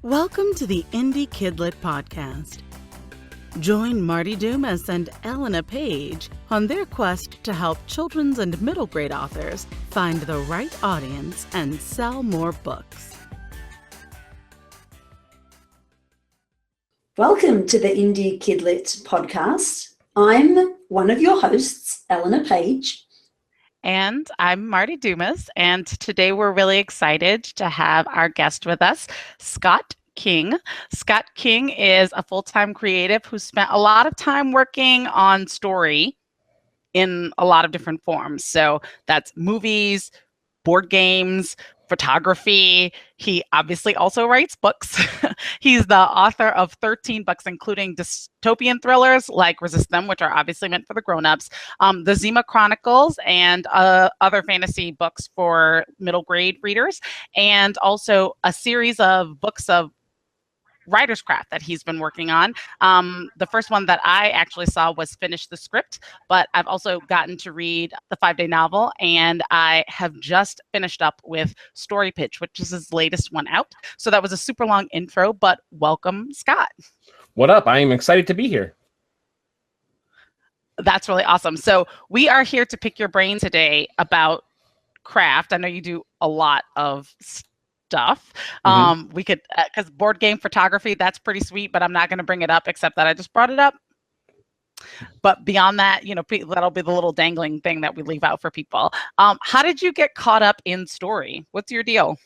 Welcome to the Indie KidLit podcast. Join Marti Dumas and Elena Page on their quest to help children's and middle grade authors find the right audience and sell more books. Welcome to the Indie KidLit podcast. I'm one of your hosts, Elena Page. And I'm Marti Dumas, and today we're really excited to have our guest with us, Scott King. Scott King is a full-time creative who spent a lot of time working on story in a lot of different forms. So that's movies, board games, photography. He obviously also writes books. He's the author of 13 books, including dystopian thrillers like Resist Them, which are obviously meant for the grown-ups, the Zima Chronicles, and other fantasy books for middle grade readers, and also a series of books of writer's craft that he's been working on. The first one that I actually saw was Finish the Script, but I've also gotten to read the 5-day novel, and I have just finished up with Story Pitch, which is his latest one out. So that was a super long intro, but welcome, Scott. What up? I am excited to be here. That's really awesome. So we are here to pick your brain today about craft. I know you do a lot of stuff. We could, because board game photography, that's pretty sweet, but I'm not going to bring it up except that I just brought it up. But beyond that, you know, that'll be the little dangling thing that we leave out for people. How did you get caught up in story? What's your deal?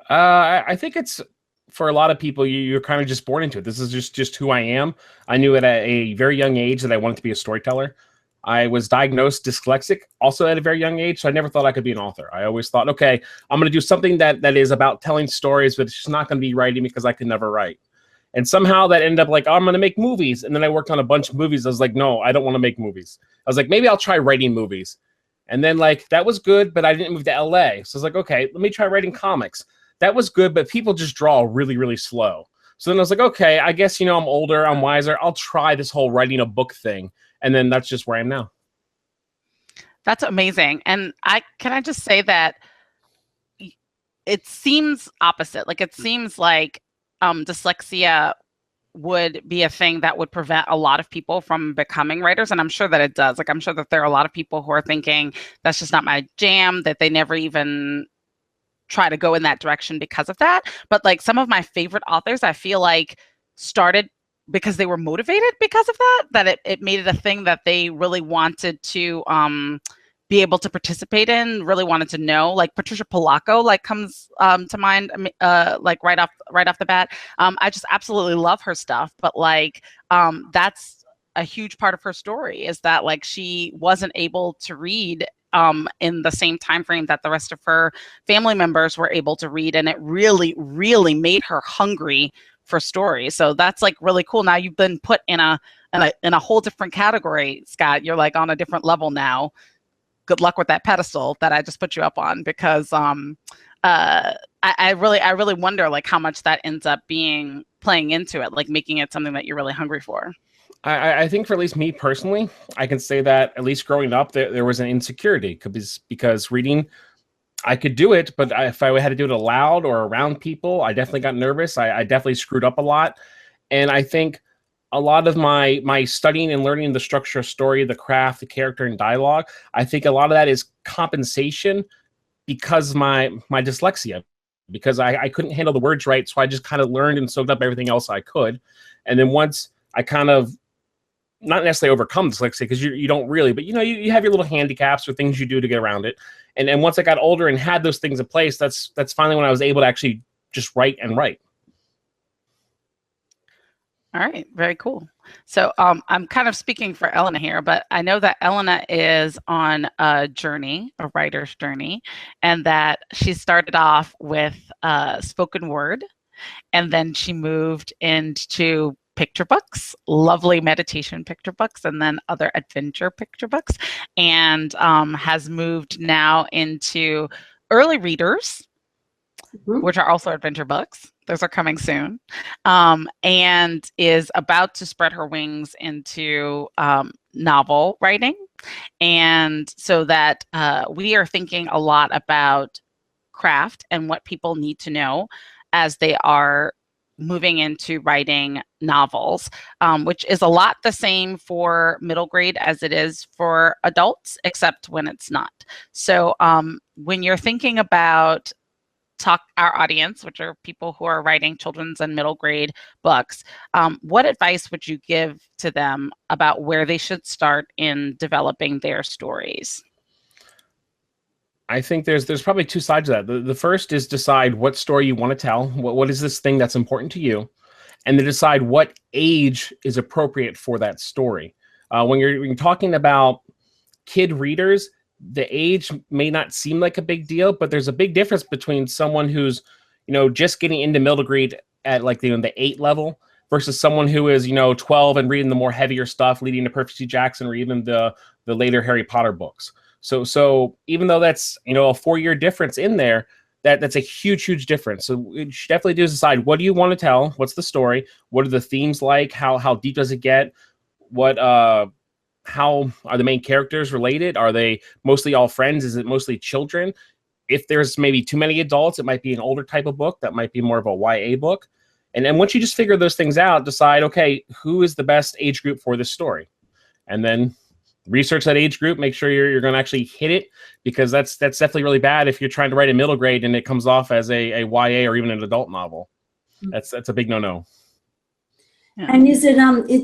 I think it's, for a lot of people, you're kind of just born into it. This is just who I am. I knew at a very young age that I wanted to be a storyteller. I was diagnosed dyslexic also at a very young age, so I never thought I could be an author. I always thought, okay, I'm going to do something that is about telling stories, but it's just not going to be writing because I could never write. And somehow that ended up like, oh, I'm going to make movies. And then I worked on a bunch of movies. I was like, no, I don't want to make movies. I was like, maybe I'll try writing movies. And then like, that was good, but I didn't move to LA. So I was like, okay, let me try writing comics. That was good, but people just draw really, really slow. So then I was like, okay, I guess, you know, I'm older, I'm wiser. I'll try this whole writing a book thing. And then that's just where I am now. That's amazing. And can I just say that it seems opposite. Like it seems like dyslexia would be a thing that would prevent a lot of people from becoming writers. And I'm sure that it does. Like I'm sure that there are a lot of people who are thinking that's just not my jam, that they never even try to go in that direction because of that. But like some of my favorite authors, I feel like started because they were motivated because of that it made it a thing that they really wanted to be able to participate in, really wanted to know. Like Patricia Polacco like comes to mind like right off the bat. I just absolutely love her stuff, but like that's a huge part of her story is that like she wasn't able to read in the same time frame that the rest of her family members were able to read, and it really, really made her hungry for stories. So that's like really cool. Now you've been put in a whole different category, Scott. You're like on a different level now. Good luck with that pedestal that I just put you up on, because I really wonder like how much that ends up playing into it, like making it something that you're really hungry for. I think for at least me personally, I can say that at least growing up, there was an insecurity because reading, I could do it, but if I had to do it aloud or around people, I definitely got nervous. I definitely screwed up a lot. And I think a lot of my studying and learning the structure of story, the craft, the character, and dialogue, I think a lot of that is compensation because my dyslexia, because I couldn't handle the words right. So I just kind of learned and soaked up everything else I could. And then once I kind of, not necessarily overcome dyslexia, because you don't really, but you know, you have your little handicaps or things you do to get around it. And once I got older and had those things in place, that's finally when I was able to actually just write and write. All right, very cool. So I'm kind of speaking for Elena here, but I know that Elena is on a journey, a writer's journey, and that she started off with spoken word, and then she moved into picture books, lovely meditation picture books, and then other adventure picture books, and has moved now into early readers, which are also adventure books. Those are coming soon, and is about to spread her wings into novel writing. And so that we are thinking a lot about craft and what people need to know as they are moving into writing novels, which is a lot the same for middle grade as it is for adults, except when it's not. So when you're thinking about our audience, which are people who are writing children's and middle grade books, what advice would you give to them about where they should start in developing their stories? I think there's probably two sides to that. The first is decide what story you want to tell. What is this thing that's important to you? And then decide what age is appropriate for that story. When you're talking about kid readers, the age may not seem like a big deal, but there's a big difference between someone who's, just getting into middle grade at like the 8 level versus someone who is, 12 and reading the more heavier stuff, leading to Percy Jackson or even the later Harry Potter books. So even though that's, a 4-year difference in there, that's a huge difference. So what you should definitely do is decide, what do you want to tell? What's the story? What are the themes like? How deep does it get? How are the main characters related? Are they mostly all friends? Is it mostly children? If there's maybe too many adults, it might be an older type of book. That might be more of a YA book. And then once you just figure those things out, decide, okay, who is the best age group for this story? And then research that age group, make sure you're going to actually hit it, because that's definitely really bad if you're trying to write a middle grade and it comes off as a YA or even an adult novel. That's a big no-no. Yeah. And is it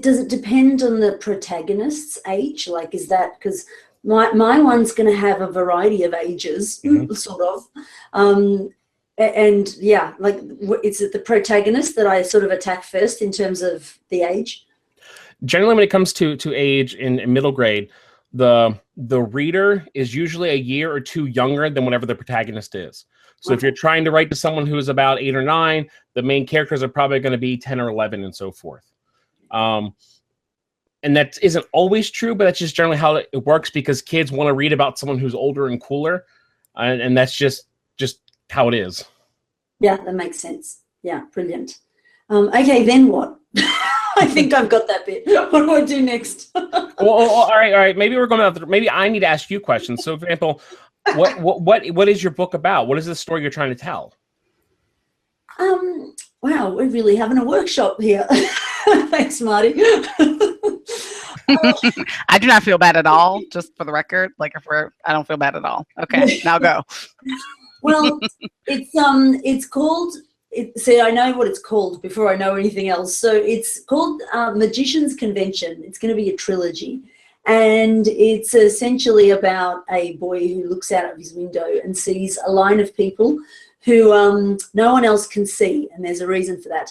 does it depend on the protagonist's age? Like, is that, because my one's going to have a variety of ages, sort of. And yeah, like, is it the protagonist that I sort of attack first in terms of the age? Generally, when it comes to age in middle grade, the reader is usually a year or two younger than whatever the protagonist is. So if you're trying to write to someone who is about 8 or 9, the main characters are probably going to be 10 or 11 and so forth. And that isn't always true, but that's just generally how it works, because kids want to read about someone who's older and cooler. And that's just how it is. Yeah, that makes sense. Yeah, brilliant. Okay, then what? I think I've got that bit. What do I do next? well, all right. Maybe we're going to maybe I need to ask you questions. So, for example, what is your book about? What is the story you're trying to tell? Wow, we're really having a workshop here. Thanks, Marty. I do not feel bad at all, just for the record. Like, I don't feel bad at all. Okay, now go. Well, it's called. See, I know what it's called before I know anything else. So it's called Magician's Convention. It's going to be a trilogy. And it's essentially about a boy who looks out of his window and sees a line of people who no one else can see. And there's a reason for that.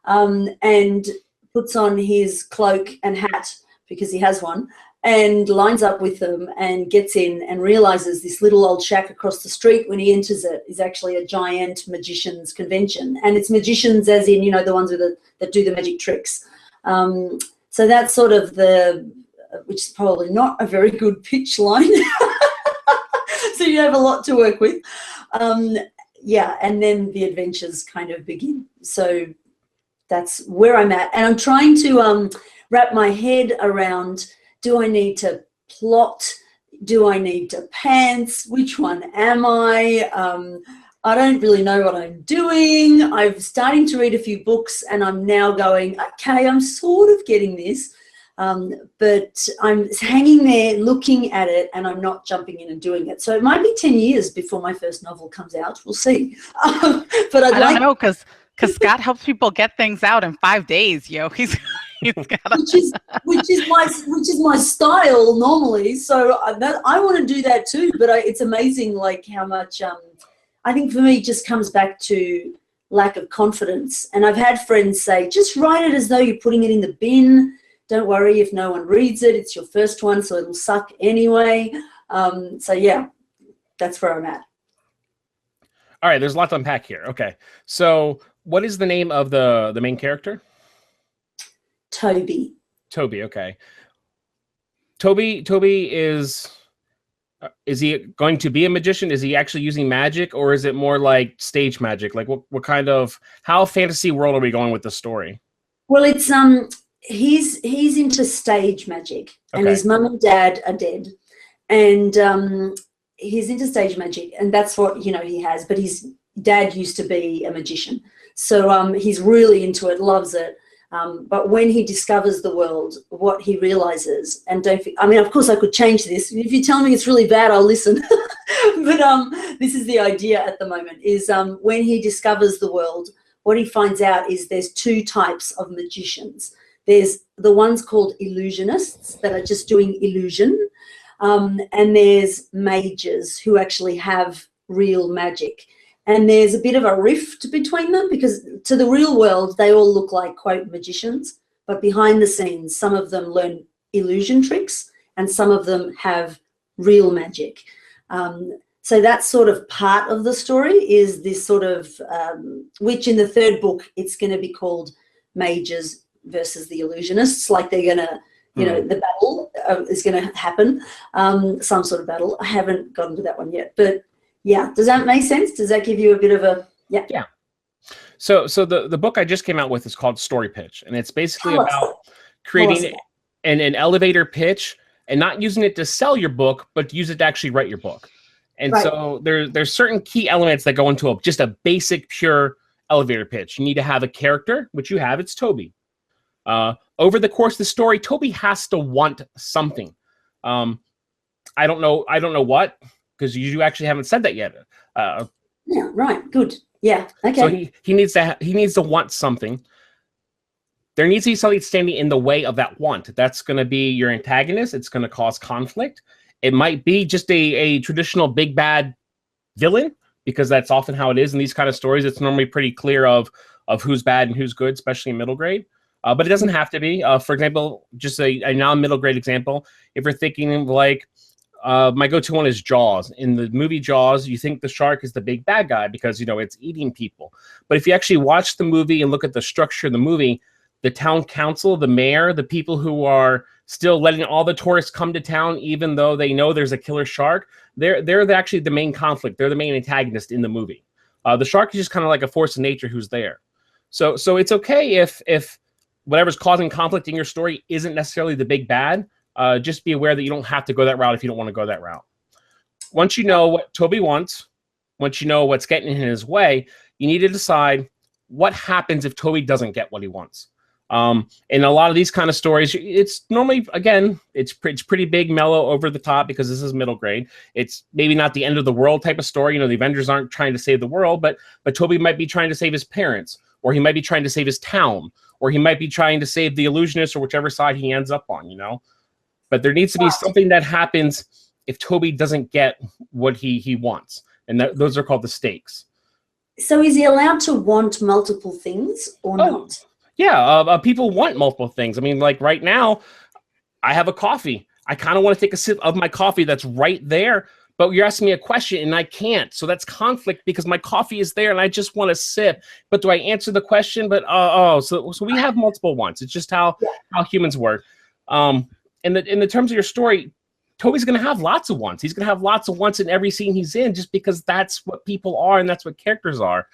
And puts on his cloak and hat, because he has one, and lines up with them and gets in and realizes this little old shack across the street, when he enters it, is actually a giant magician's convention. And it's magicians as in, the ones that do the magic tricks. So that's sort of which is probably not a very good pitch line. So you have a lot to work with. Yeah, and then the adventures kind of begin. So that's where I'm at. And I'm trying to wrap my head around, do I need to plot? Do I need to pants? Which one am I? I don't really know what I'm doing. I'm starting to read a few books and I'm now going, okay, I'm sort of getting this. But I'm hanging there looking at it and I'm not jumping in and doing it. So it might be 10 years before my first novel comes out. We'll see. But I don't know, because Scott helps people get things out in 5 days, yo. He's got which is my style normally. So I want to do that too. But it's amazing, like, how much I think for me it just comes back to lack of confidence. And I've had friends say, just write it as though you're putting it in the bin. Don't worry if no one reads it. It's your first one, so it'll suck anyway. So yeah, that's where I'm at. All right, there's a lot to unpack here. Okay, so what is the name of the main character? Toby. Toby, okay. Toby is he going to be a magician? Is he actually using magic, or is it more like stage magic? Like what kind of, how fantasy world are we going with the story? Well, it's he's into stage magic, and his mum and dad are dead, and he's into stage magic, and that's what he has. But his dad used to be a magician, So he's really into it, loves it. But when he discovers the world, what he realizes, and I mean, of course I could change this. If you tell me it's really bad, I'll listen. But this is the idea at the moment, is when he discovers the world, what he finds out is there's two types of magicians. There's the ones called illusionists that are just doing illusion, and there's mages who actually have real magic. And there's a bit of a rift between them, because to the real world, they all look like, quote, magicians. But behind the scenes, some of them learn illusion tricks and some of them have real magic. So that's sort of part of the story, is this sort of, which in the third book, it's going to be called Mages versus the Illusionists. Like they're going to, you know, the battle is going to happen, some sort of battle. I haven't gotten to that one yet, but yeah. Does that make sense? Does that give you a bit of a, yeah? Yeah. So the book I just came out with is called Story Pitch, and it's basically about creating an elevator pitch and not using it to sell your book, but to use it to actually write your book. And so there's certain key elements that go into just a basic, pure elevator pitch. You need to have a character, which you have. It's Toby. Over the course of the story, Toby has to want something. I don't know what, because you actually haven't said that yet. Yeah, right. Good. Yeah. Okay. So he needs to want something. There needs to be something standing in the way of that want. That's going to be your antagonist. It's going to cause conflict. It might be just a traditional big bad villain, because that's often how it is in these kind of stories. It's normally pretty clear of who's bad and who's good, especially in middle grade. But it doesn't have to be. For example, just a non-middle grade example, if you're thinking of like, my go-to one is Jaws. In the movie Jaws, you think the shark is the big bad guy because, you know, it's eating people. But if you actually watch the movie and look at the structure of the movie, the town council, the mayor, the people who are still letting all the tourists come to town, even though they know there's a killer shark, they're actually the main conflict. They're the main antagonist in the movie. The shark is just kind of like a force of nature who's there. So it's okay if whatever's causing conflict in your story isn't necessarily the big bad. Just be aware that you don't have to go that route if you don't want to go that route. Once you know what Toby wants, once you know what's getting in his way, you need to decide what happens if Toby doesn't get what he wants. In a lot of these kind of stories, it's normally, again, it's pretty big, mellow, over the top, because this is middle grade. It's maybe not the end of the world type of story. You know, the Avengers aren't trying to save the world, but Toby might be trying to save his parents, or he might be trying to save his town, or he might be trying to save the illusionist, or whichever side he ends up on, you know? But there needs to be something that happens if Toby doesn't get what he wants. And those are called the stakes. So is he allowed to want multiple things or not? Yeah, people want multiple things. I mean, like right now, I have a coffee. I kind of want to take a sip of my coffee that's right there, but you're asking me a question and I can't. So that's conflict, because my coffee is there and I just want to sip. But do I answer the question? But so we have multiple wants. It's just how humans work. In the terms of your story, Toby's going to have lots of wants. He's going to have lots of wants in every scene he's in, just because that's what people are and that's what characters are.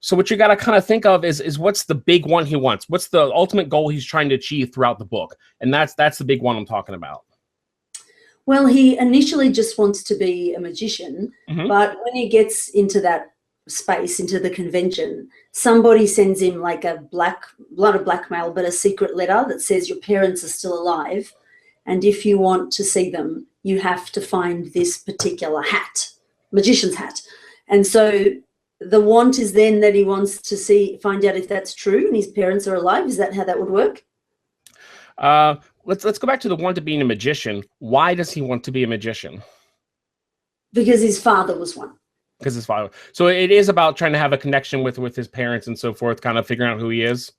So what you got to kind of think of is what's the big one he wants? What's the ultimate goal he's trying to achieve throughout the book? And that's the big one I'm talking about. Well, he initially just wants to be a magician, but when he gets into that space, into the convention, somebody sends him like not a blackmail, but a secret letter that says your parents are still alive. And if you want to see them, you have to find this particular hat, magician's hat. And so the want is then that he wants to find out if that's true and his parents are alive. Is that how that would work? Let's go back to the want to being a magician. Why does he want to be a magician? Because his father was one. Because his father. So it is about trying to have a connection with his parents and so forth, kind of figuring out who he is.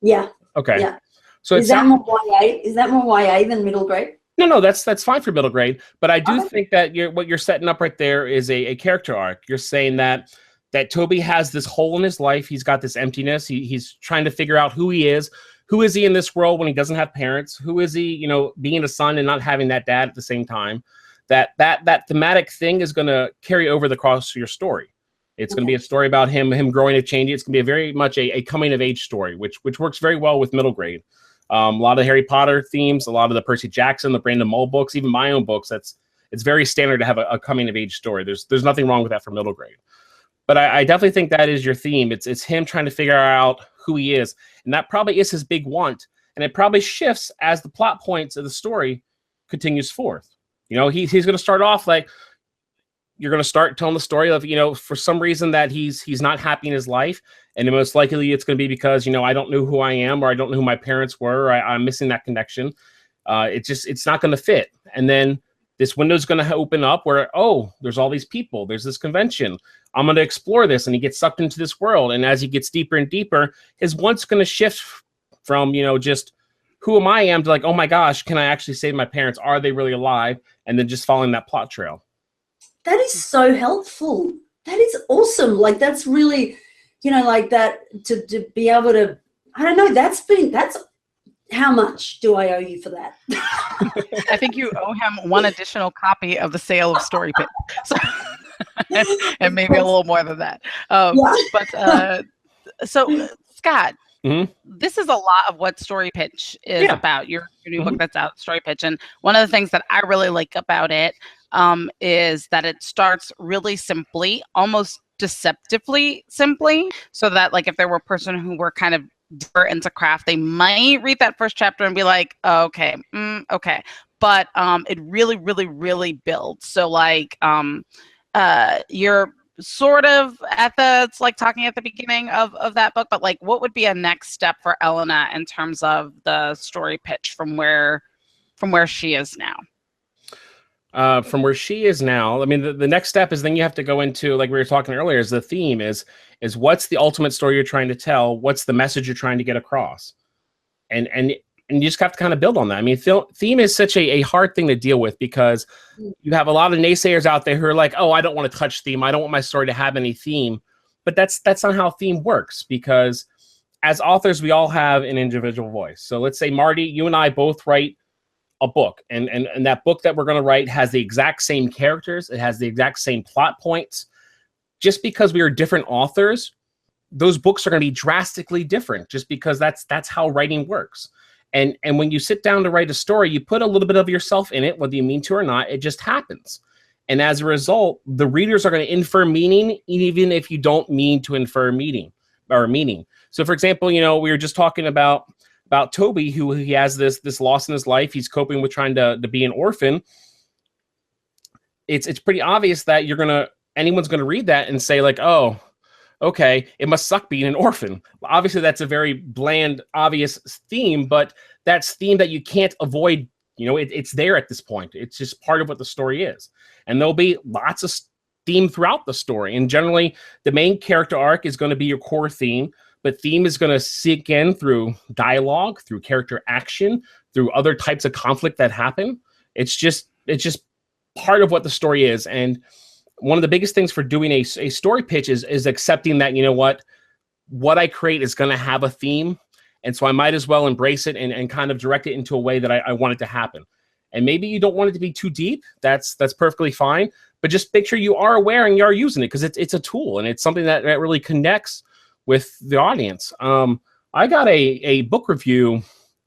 Yeah. Okay. Yeah. So is that more YA? Is that more YA than middle grade? No, that's fine for middle grade. But I do think that what you're setting up right there is a character arc. You're saying that Toby has this hole in his life. He's got this emptiness. He's trying to figure out who he is. Who is he in this world when he doesn't have parents? Who is he, you know, being a son and not having that dad at the same time? That thematic thing is going to carry over the cross of your story. It's going to be a story about him growing and changing. It's going to be very much a coming of age story, which works very well with middle grade. A lot of Harry Potter themes, a lot of the Percy Jackson, the Brandon Mull books, even my own books. It's very standard to have a coming of age story. There's nothing wrong with that for middle grade. But I definitely think that is your theme. It's him trying to figure out who he is, and that probably is his big want. And it probably shifts as the plot points of the story continues forth. He's going to start off like, you're going to start telling the story of, for some reason that he's not happy in his life. And most likely it's going to be because, I don't know who I am, or I don't know who my parents were, or I'm missing that connection. It's not going to fit. And then this window is going to open up where, oh, there's all these people. There's this convention. I'm going to explore this. And he gets sucked into this world. And as he gets deeper and deeper, his want's going to shift from, just who am I to like, oh my gosh, can I actually save my parents? Are they really alive? And then just following that plot trail. That is so helpful. That is awesome. Like, that's really, like that to be able to, I don't know, that's how much do I owe you for that? I think you owe him one additional copy of The Sale of Story Pitch. So, and maybe a little more than that. But so Scott, this is a lot of what Story Pitch is about. Your new book that's out, Story Pitch. And one of the things that I really like about it is that it starts really simply, almost deceptively simply, so that like if there were a person who were kind of deeper into craft, they might read that first chapter and be like, oh, okay, but it really, really, really builds. So like you're sort of it's like talking at the beginning of that book, but like what would be a next step for Elena in terms of the story pitch from where she is now? From where she is now, I mean, the next step is then you have to go into, like we were talking earlier, is the theme is what's the ultimate story you're trying to tell? What's the message you're trying to get across? And you just have to kind of build on that. I mean, theme is such a hard thing to deal with, because you have a lot of naysayers out there who are like, oh, I don't want to touch theme. I don't want my story to have any theme. But that's not how theme works, because as authors, we all have an individual voice. So let's say, Marty, you and I both write a book, and that book that we're going to write has the exact same characters. It has the exact same plot points. Just because we are different authors, those books are going to be drastically different, just because that's how writing works. And when you sit down to write a story, you put a little bit of yourself in it, whether you mean to or not. It just happens. And as a result, the readers are going to infer meaning, even if you don't mean to infer meaning. So for example, we were just talking about Toby, who he has this loss in his life. He's coping with trying to be an orphan. It's pretty obvious that anyone's gonna read that and say like, oh, okay, it must suck being an orphan. Obviously, that's a very bland, obvious theme, but that's theme that you can't avoid. It's there at this point. It's just part of what the story is. And there'll be lots of theme throughout the story. And generally, the main character arc is going to be your core theme. But theme is going to sink in through dialogue, through character action, through other types of conflict that happen. It's just part of what the story is. And one of the biggest things for doing a story pitch is accepting that, what I create is going to have a theme. And so I might as well embrace it and kind of direct it into a way that I want it to happen. And maybe you don't want it to be too deep. That's perfectly fine. But just make sure you are aware and you are using it, because it's a tool and it's something that really connects with the audience. I got a book review.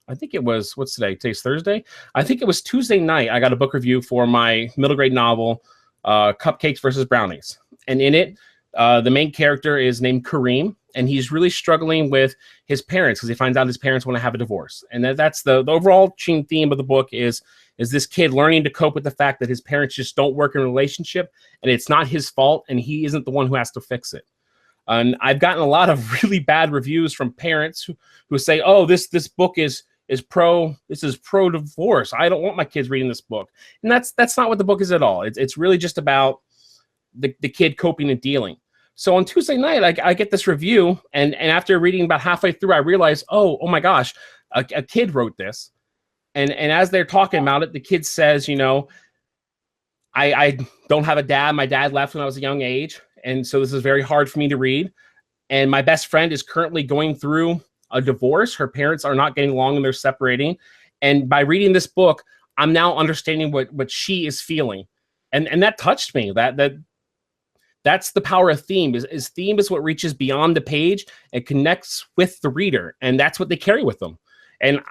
I think it was, what's today? Today's Thursday. I think it was Tuesday night. I got a book review for my middle grade novel, Cupcakes versus Brownies. And in it, the main character is named Kareem, and he's really struggling with his parents because he finds out his parents want to have a divorce. And that's the overall theme of the book is this kid learning to cope with the fact that his parents just don't work in a relationship, and it's not his fault, and he isn't the one who has to fix it. And I've gotten a lot of really bad reviews from parents who say, "Oh, this book is pro divorce. I don't want my kids reading this book." And that's not what the book is at all. It's really just about the kid coping and dealing. So on Tuesday night, I get this review, and after reading about halfway through, I realized, oh my gosh, a kid wrote this. And as they're talking about it, the kid says, I don't have a dad. My dad left when I was a young age. And so this is very hard for me to read. And my best friend is currently going through a divorce. Her parents are not getting along and they're separating. And by reading this book, I'm now understanding what she is feeling. And that touched me. That's the power of theme. Is theme is what reaches beyond the page and connects with the reader. And that's what they carry with them. And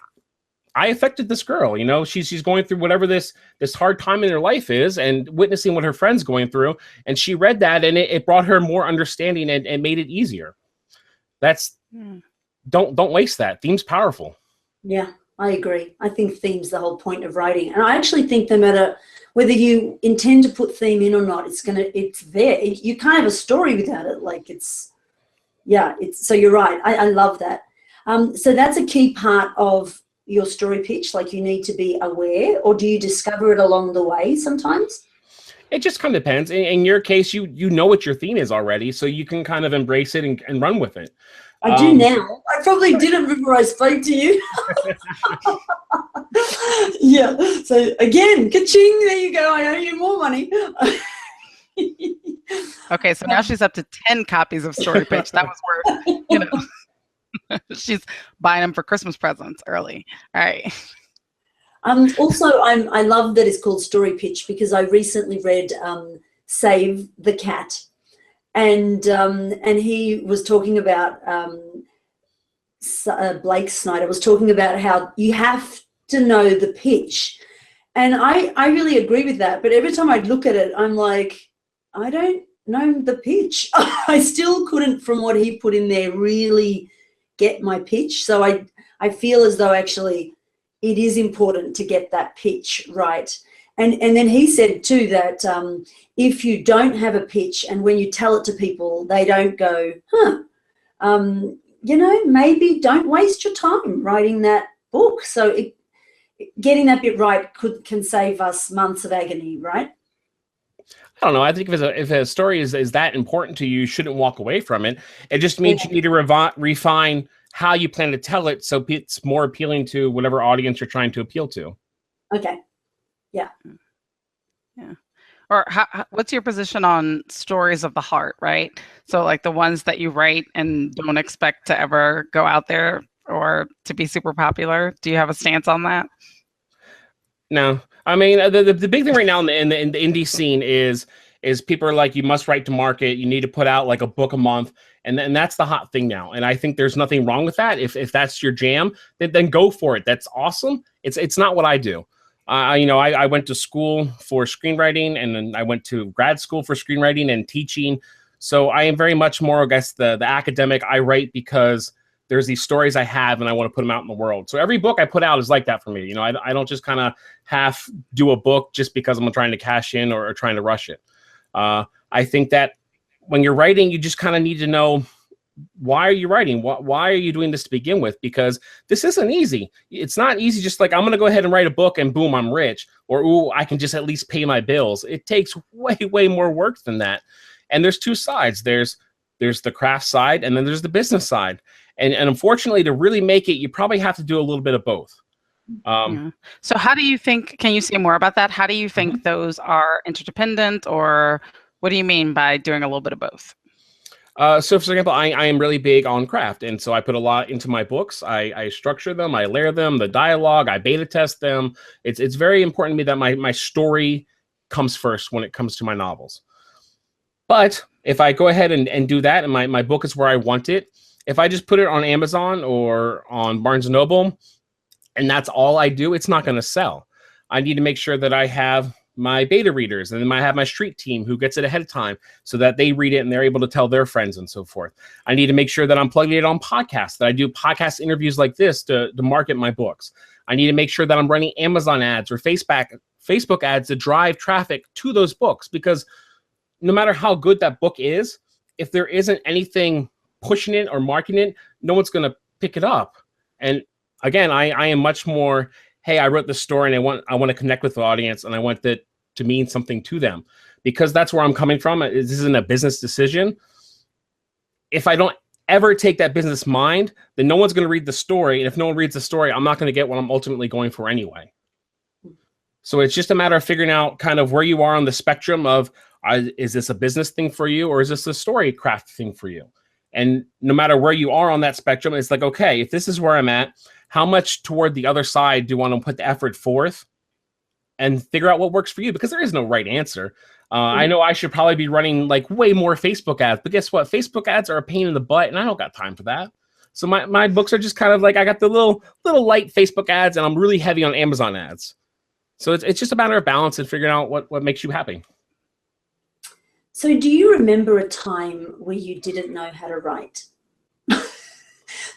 I affected this girl. You know, she's going through whatever this hard time in her life is, and witnessing what her friend's going through. And she read that, and it brought her more understanding and made it easier. That's don't waste that. Theme's powerful. Yeah, I agree. I think theme's the whole point of writing, and I actually think no matter whether you intend to put theme in or not, it's there. You can't have a story without it. Like so you're right. I love that. So that's a key part of your story pitch. Like, you need to be aware, or do you discover it along the way sometimes? It just kind of depends. In your case, you know what your theme is already, so you can kind of embrace it and run with it. I do now. I probably didn't before I spoke to you. Yeah. So again, ka-ching, there you go. I owe you more money. Okay, so now she's up to 10 copies of Story Pitch. That was where, she's buying them for Christmas presents early. All right. Also, I love that it's called Story Pitch, because I recently read Save the Cat, and he was talking about Blake Snyder was talking about how you have to know the pitch, and I really agree with that. But every time I look at it, I'm like, I don't know the pitch. I still couldn't, from what he put in there, really get my pitch. So I feel as though actually it is important to get that pitch right. And then he said too that if you don't have a pitch, and when you tell it to people, they don't go, maybe don't waste your time writing that book. So getting that bit right can save us months of agony, right? I don't know. I think if a story is that important to you, you shouldn't walk away from it. It just means you need to refine how you plan to tell it, so it's more appealing to whatever audience you're trying to appeal to. Okay. Yeah. Yeah. Or what's your position on stories of the heart, right? So like the ones that you write and don't expect to ever go out there or to be super popular. Do you have a stance on that? No. I mean, the big thing right now in the indie scene is people are like, you must write to market. You need to put out like a book a month. And that's the hot thing now. And I think there's nothing wrong with that. If that's your jam, then go for it. That's awesome. It's not what I do. I went to school for screenwriting, and then I went to grad school for screenwriting and teaching. So I am very much more, I guess, the academic. I write because there's these stories I have, and I want to put them out in the world. So every book I put out is like that for me. You know, I don't just kind of half do a book just because I'm trying to cash in or trying to rush it. I think that when you're writing, you just kind of need to know, why are you writing? Why are you doing this to begin with? Because this isn't easy. It's not easy. Just like, I'm going to go ahead and write a book and boom, I'm rich. Or, ooh, I can just at least pay my bills. It takes way, way more work than that. And there's two sides. There's the craft side, and then there's the business side. And unfortunately, to really make it, you probably have to do a little bit of both. Yeah. So how do you think, can you say more about that? How do you think those are interdependent, or what do you mean by doing a little bit of both? So for example, I am really big on craft. And so I put a lot into my books. I structure them, I layer them, the dialogue, I beta test them. It's very important to me that my story comes first when it comes to my novels. But if I go ahead and do that, and my book is where I want it, if I just put it on Amazon or on Barnes & Noble, and that's all I do, it's not going to sell. I need to make sure that I have my beta readers, and then I have my street team who gets it ahead of time so that they read it and they're able to tell their friends and so forth. I need to make sure that I'm plugging it on podcasts, that I do podcast interviews like this to market my books. I need to make sure that I'm running Amazon ads or Facebook ads to drive traffic to those books, because no matter how good that book is, if there isn't anything pushing it or marketing it, no one's going to pick it up. And again, I am much more, hey, I wrote this story and I want to connect with the audience, and I want that to mean something to them, because that's where I'm coming from. This isn't a business decision. If I don't ever take that business mind, then no one's going to read the story. And if no one reads the story, I'm not going to get what I'm ultimately going for anyway. So it's just a matter of figuring out kind of where you are on the spectrum of, is this a business thing for you, or is this a story craft thing for you? And no matter where you are on that spectrum, it's like, okay, if this is where I'm at, how much toward the other side do you want to put the effort forth, and figure out what works for you? Because there is no right answer. I know I should probably be running like way more Facebook ads, but guess what? Facebook ads are a pain in the butt, and I don't got time for that. So my books are just kind of like, I got the little light Facebook ads, and I'm really heavy on Amazon ads. So it's just a matter of balance and figuring out what makes you happy. So do you remember a time where you didn't know how to write?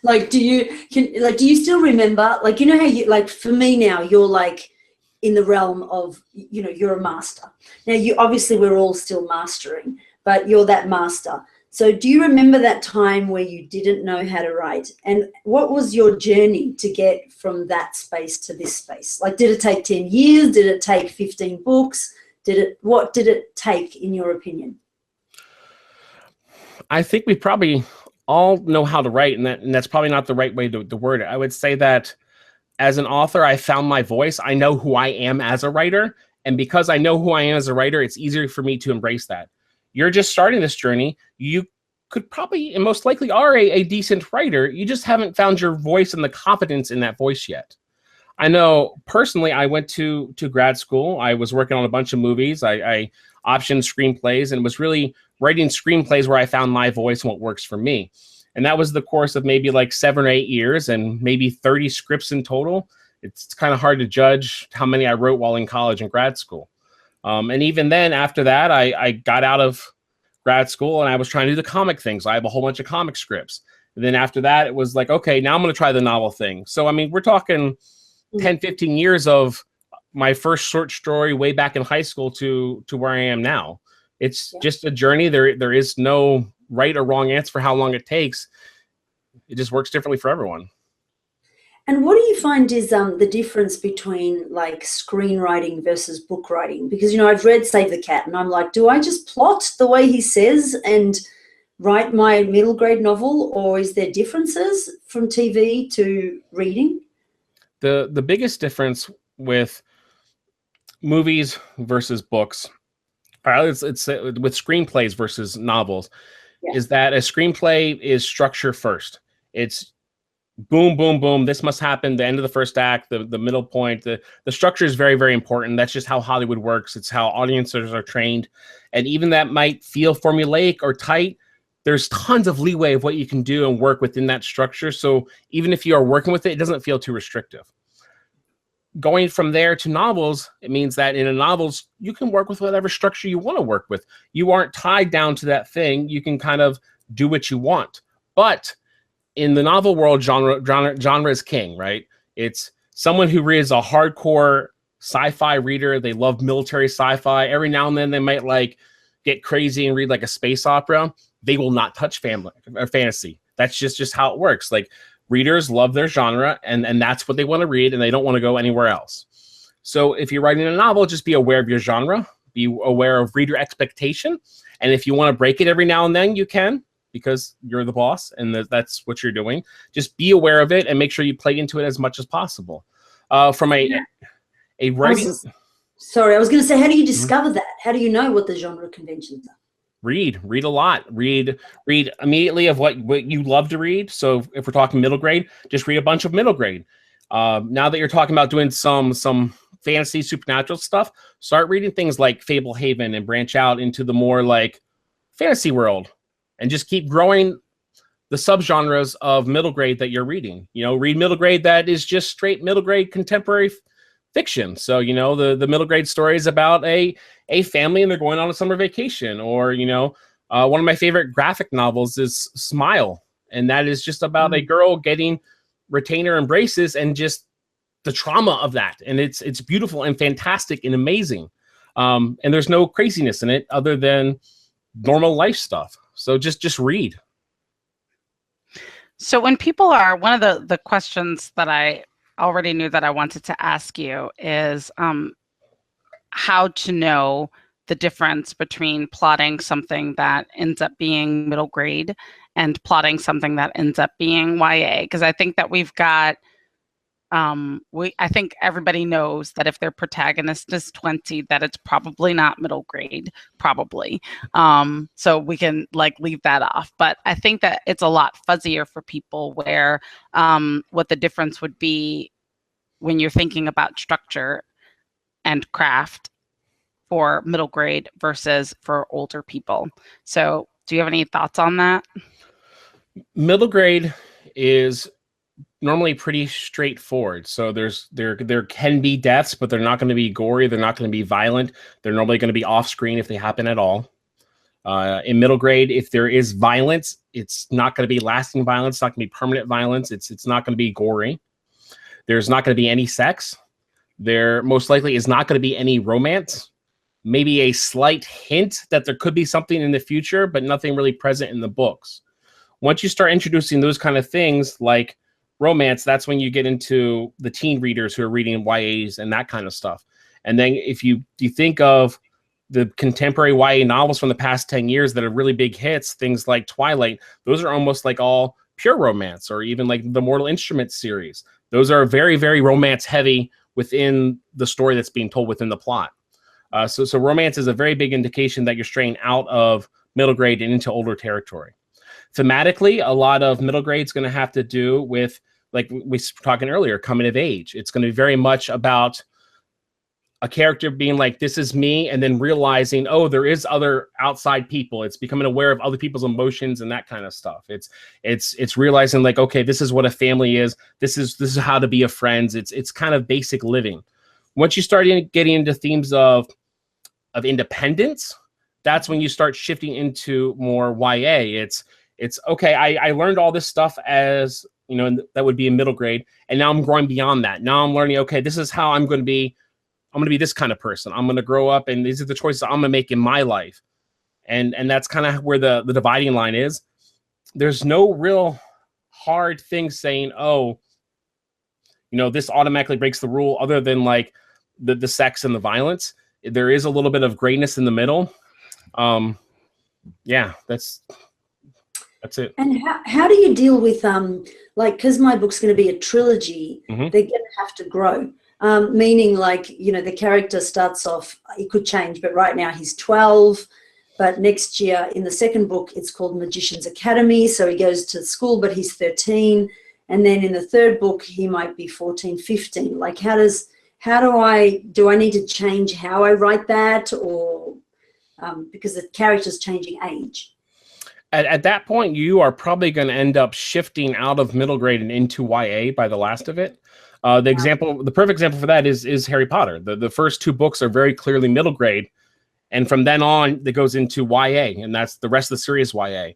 Like, do you still remember, like, you know how you, like, for me now, you're like in the realm of, you know, you're a master. Now, you obviously, we're all still mastering, but you're that master. So do you remember that time where you didn't know how to write? And what was your journey to get from that space to this space? Like, did it take 10 years? Did it take 15 books? What did it take, in your opinion? I think we probably all know how to write, and that's probably not the right way to word it. I would say that as an author, I found my voice. I know who I am as a writer, and because I know who I am as a writer, it's easier for me to embrace that. You're just starting this journey. You could probably, and most likely are, a decent writer. You just haven't found your voice and the confidence in that voice yet. I know personally, I went to grad school. I was working on a bunch of movies. I optioned screenplays, and it was really writing screenplays where I found my voice and what works for me. And that was the course of maybe like 7 or 8 years and maybe 30 scripts in total. It's kind of hard to judge how many I wrote while in college and grad school. And even then, after that, I got out of grad school and I was trying to do the comic things. I have a whole bunch of comic scripts. And then after that, it was like, okay, now I'm going to try the novel thing. So, I mean, we're talking 10, 15 years of my first short story way back in high school to where I am now. It's just a journey. There is no right or wrong answer for how long it takes. It just works differently for everyone. And what do you find is the difference between like screenwriting versus book writing? Because, you know, I've read Save the Cat and I'm like, do I just plot the way he says and write my middle grade novel, or is there differences from TV to reading? The biggest difference with movies versus books, it's with screenplays versus novels, is that a screenplay is structure first. It's boom, boom, boom. This must happen. The end of the first act, the middle point, the structure is very, very important. That's just how Hollywood works. It's how audiences are trained. And even that might feel formulaic or tight, there's tons of leeway of what you can do and work within that structure. So even if you are working with it, it doesn't feel too restrictive. Going from there to novels, it means that in a novels, you can work with whatever structure you want to work with. You aren't tied down to that thing. You can kind of do what you want. But in the novel world, genre is king, right? It's someone who reads a hardcore sci-fi reader. They love military sci-fi. Every now and then they might like get crazy and read like a space opera. They will not touch fantasy. That's just how it works. Like, readers love their genre, and that's what they want to read, and they don't want to go anywhere else. So if you're writing a novel, just be aware of your genre, be aware of reader expectation, and if you want to break it every now and then, you can, because you're the boss, and that's what you're doing. Just be aware of it, and make sure you play into it as much as possible. From a writing... Sorry, I was going to say, how do you discover that? How do you know what the genre conventions are? Read a lot. Read immediately of what you love to read. So if we're talking middle grade, just read a bunch of middle grade. Now that you're talking about doing some fantasy supernatural stuff, start reading things like Fablehaven and branch out into the more like fantasy world, and just keep growing the subgenres of middle grade that you're reading. You know, read middle grade that is just straight middle grade contemporary fiction. So, you know, the middle grade stories about a family and they're going on a summer vacation, or, you know, one of my favorite graphic novels is Smile. And that is just about a girl getting retainer and braces and just the trauma of that. And it's beautiful and fantastic and amazing. And there's no craziness in it other than normal life stuff. So just read. So when people are, one of the questions that I already knew that I wanted to ask you is how to know the difference between plotting something that ends up being middle grade and plotting something that ends up being YA. Because I think that we've got, I think everybody knows that if their protagonist is 20, that it's probably not middle grade, probably. So we can like leave that off. But I think that it's a lot fuzzier for people where what the difference would be when you're thinking about structure and craft for middle grade versus for older people. So do you have any thoughts on that? Middle grade is normally pretty straightforward. So there can be deaths, but they're not going to be gory. They're not going to be violent. They're normally going to be off screen if they happen at all. In middle grade, if there is violence, it's not going to be lasting violence. It's not going to be permanent violence. It's not going to be gory. There's not going to be any sex. There most likely is not going to be any romance. Maybe a slight hint that there could be something in the future, but nothing really present in the books. Once you start introducing those kind of things like romance, that's when you get into the teen readers who are reading YAs and that kind of stuff. And then if you think of the contemporary YA novels from the past 10 years that are really big hits, things like Twilight, those are almost like all pure romance, or even like the Mortal Instruments series. Those are very, very romance heavy within the story that's being told within the plot. So romance is a very big indication that you're straying out of middle grade and into older territory. Thematically, a lot of middle grade is going to have to do with, like we were talking earlier, coming of age. It's going to be very much about a character being like, this is me, and then realizing, oh, there is other outside people. It's becoming aware of other people's emotions and that kind of stuff. It's realizing like, okay, this is what a family is. This is how to be a friend. It's kind of basic living. Once you start getting into themes of independence, that's when you start shifting into more YA. It's okay, I learned all this stuff as, you know, that would be in middle grade, and now I'm growing beyond that. Now I'm learning, okay, this is how I'm going to be this kind of person. I'm going to grow up, and these are the choices I'm going to make in my life. And that's kind of where the dividing line is. There's no real hard thing saying, oh, you know, this automatically breaks the rule, other than like the sex and the violence. There is a little bit of grayness in the middle. Yeah, that's it. And how do you deal with like, because my book's going to be a trilogy, they're going to have to grow. Meaning, like, you know, the character starts off, it could change, but right now he's 12. But next year in the second book, it's called Magician's Academy. So he goes to school, but he's 13. And then in the third book, he might be 14, 15. Like, do I need to change how I write that, or because the character's changing age? At that point, you are probably going to end up shifting out of middle grade and into YA by the last of it. The perfect example for that is Harry Potter. The first two books are very clearly middle grade, and from then on, it goes into YA, and that's the rest of the series YA.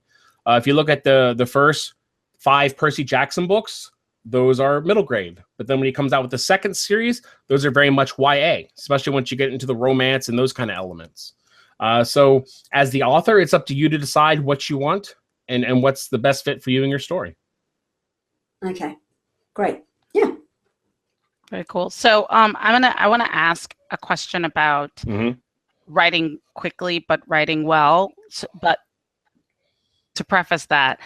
If you look at the first 5 Percy Jackson books, those are middle grade. But then when he comes out with the second series, those are very much YA, especially once you get into the romance and those kind of elements. So as the author, it's up to you to decide what you want and what's the best fit for you and your story. Okay, great. Yeah. Very cool. So I want to ask a question about writing quickly but writing well. But to preface that,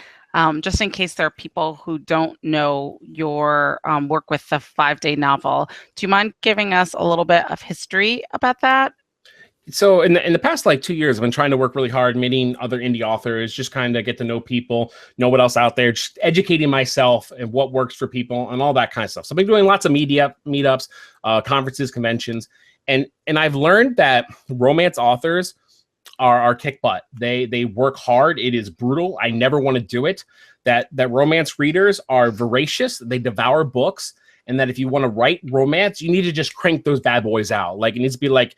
just in case there are people who don't know your work with the 5-day novel, do you mind giving us a little bit of history about that? So in the past, like 2 years, I've been trying to work really hard, meeting other indie authors, just kind of get to know people, know what else out there, just educating myself and what works for people and all that kind of stuff. So I've been doing lots of meetups, conferences, conventions, and I've learned that romance authors are kick butt. They work hard. It is brutal. I never want to do it. That romance readers are voracious. They devour books, and that if you want to write romance, you need to just crank those bad boys out. Like, it needs to be like,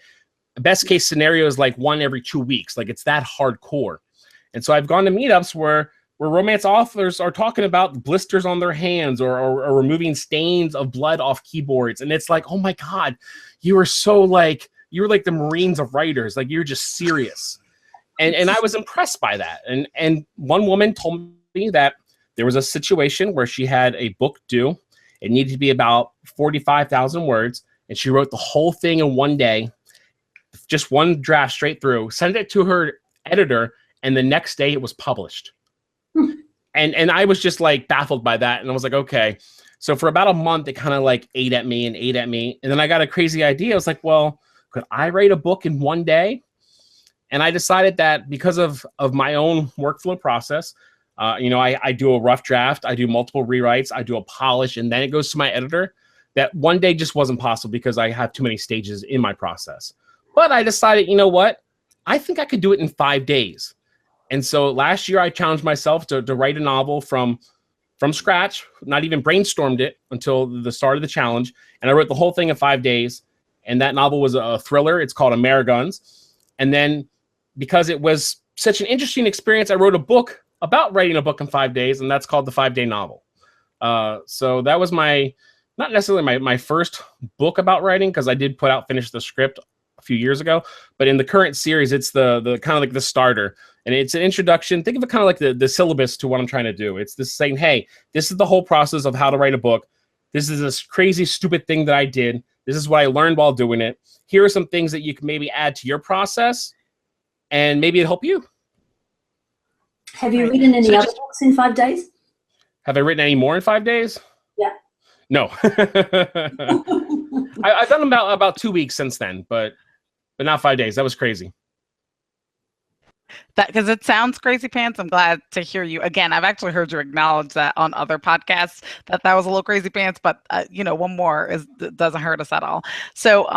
best case scenario is like 1 every 2 weeks. Like, it's that hardcore. And so I've gone to meetups where romance authors are talking about blisters on their hands or removing stains of blood off keyboards. And it's like, oh my God, you were like the Marines of writers. Like, you're just serious. And I was impressed by that. And one woman told me that there was a situation where she had a book due. It needed to be about 45,000 words. And she wrote the whole thing in one day, just one draft straight through, sent it to her editor, and the next day it was published. And I was just like baffled by that. And I was like, okay. So for about a month, it kind of like ate at me. And then I got a crazy idea. I was like, well, could I write a book in one day? And I decided that because of my own workflow process, I do a rough draft, I do multiple rewrites, I do a polish, and then it goes to my editor, that one day just wasn't possible because I have too many stages in my process. But I decided, you know what? I think I could do it in 5 days. And so last year I challenged myself to write a novel from from scratch, not even brainstormed it until the start of the challenge. And I wrote the whole thing in 5 days. And that novel was a thriller. It's called Ameriguns. And then because it was such an interesting experience, I wrote a book about writing a book in 5 days, and that's called The 5-Day Novel. So that was not necessarily my first book about writing, because I did finish the script a few years ago. But in the current series, it's the kind of like the starter. And it's an introduction. Think of it kind of like the syllabus to what I'm trying to do. It's this saying, hey, this is the whole process of how to write a book. This is this crazy, stupid thing that I did. This is what I learned while doing it. Here are some things that you can maybe add to your process, and maybe it'll help you. Have you written any other books in 5 days? Have I written any more in 5 days? Yeah. No. I've done about 2 weeks since then, but not 5 days. That was crazy. Because it sounds crazy pants. I'm glad to hear you. Again, I've actually heard you acknowledge that on other podcasts that was a little crazy pants, but one more doesn't hurt us at all. So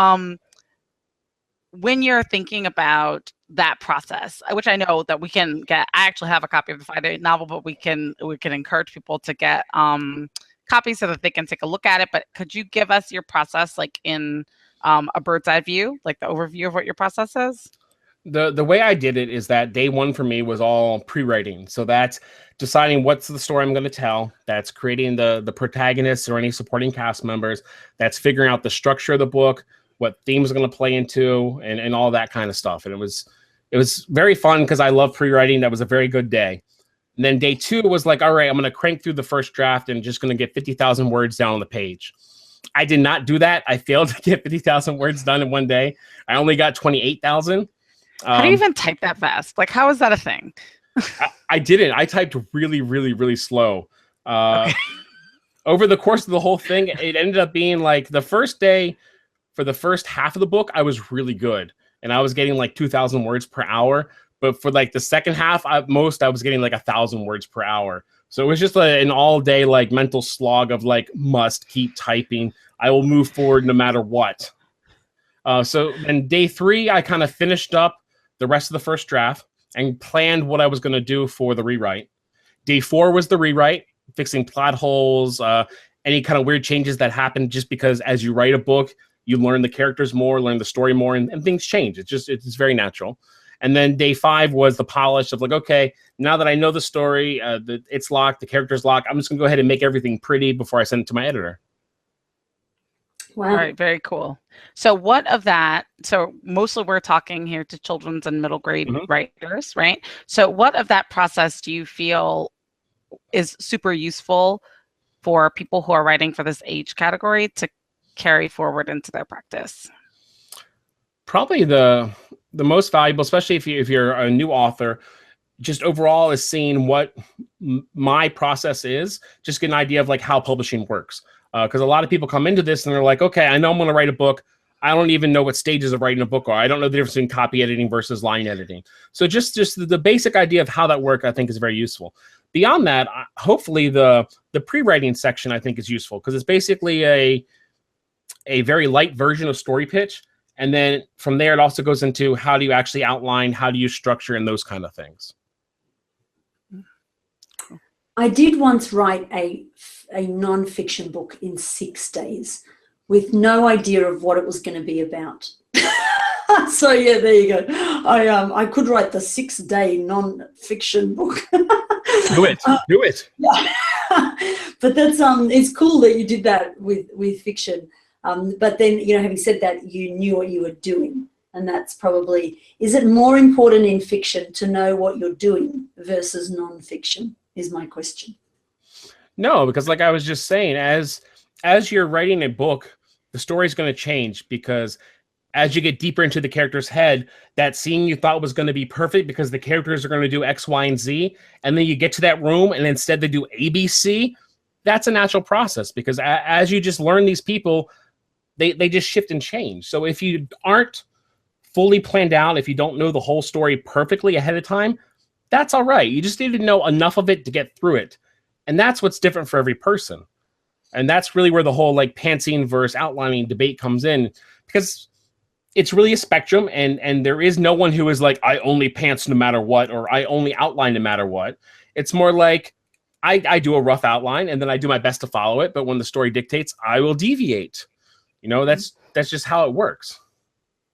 when you're thinking about that process, which I know that we can get, I actually have a copy of the 5-Day Novel, but we can encourage people to get copies so that they can take a look at it. But could you give us your process, like in a bird's eye view, like the overview of what your process is? The way I did it is that day one for me was all pre-writing. So that's deciding what's the story I'm going to tell. That's creating the protagonists or any supporting cast members. That's figuring out the structure of the book, what themes are going to play into, and all that kind of stuff. And it was very fun because I love pre-writing. That was a very good day. And then day two was like, all right, I'm going to crank through the first draft and just going to get 50,000 words down on the page. I did not do that. I failed to get 50,000 words done in one day. I only got 28,000. How do you even type that fast? Like, how is that a thing? I didn't. I typed really, really, really slow. Okay. Over the course of the whole thing, it ended up being like the first day, for the first half of the book, I was really good. And I was getting like 2,000 words per hour. But for like the second half, I was getting like 1,000 words per hour. So it was just an all day like mental slog of like, must keep typing. I will move forward no matter what. So then day three, I kind of finished up the rest of the first draft and planned what I was going to do for the rewrite. Day four was the rewrite, fixing plot holes, any kind of weird changes that happen just because as you write a book, you learn the characters more, learn the story more, and things change. It's very natural. And then day five was the polish of like, okay, now that I know the story, it's locked, the character's locked, I'm just going to go ahead and make everything pretty before I send it to my editor. Wow. All right, very cool. So what of that, so mostly we're talking here to children's and middle grade writers, right? So what of that process do you feel is super useful for people who are writing for this age category to carry forward into their practice? Probably the most valuable, especially if you're a new author, just overall is seeing what my process is, just get an idea of like how publishing works. Because a lot of people come into this and they're like, okay, I know I'm going to write a book. I don't even know what stages of writing a book are. I don't know the difference between copy editing versus line editing. So just the basic idea of how that works, I think, is very useful. Beyond that, hopefully the pre-writing section, I think, is useful because it's basically a very light version of story pitch. And then from there, it also goes into how do you actually outline, how do you structure, and those kind of things. I did once write a non-fiction book in 6 days with no idea of what it was going to be about. So yeah, there you go. I could write the 6-day non-fiction book. Do it. Yeah. But that's it's cool that you did that with fiction. But then, having said that, you knew what you were doing. And that's probably, is it more important in fiction to know what you're doing versus non-fiction is my question. No, because like I was just saying, as you're writing a book, the story's going to change because as you get deeper into the character's head, that scene you thought was going to be perfect because the characters are going to do X, Y, and Z, and then you get to that room and instead they do A, B, C, that's a natural process because as you just learn these people, they just shift and change. So if you aren't fully planned out, if you don't know the whole story perfectly ahead of time, that's all right. You just need to know enough of it to get through it. And that's what's different for every person. And that's really where the whole like pantsing versus outlining debate comes in because it's really a spectrum and there is no one who is like, I only pants no matter what, or I only outline no matter what. It's more like, I do a rough outline and then I do my best to follow it. But when the story dictates, I will deviate. You know, that's just how it works.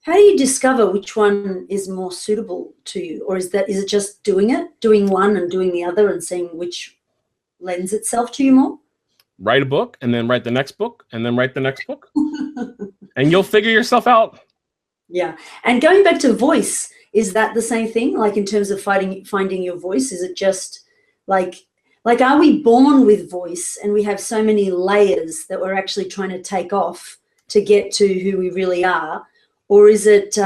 How do you discover which one is more suitable to you? Or is it just doing one and doing the other and seeing which lends itself to you more? Write a book and then write the next book and then write the next book. And you'll figure yourself out. Yeah. And going back to voice, is that the same thing? Like in terms of finding your voice, is it just like are we born with voice and we have so many layers that we're actually trying to take off to get to who we really are? Or is it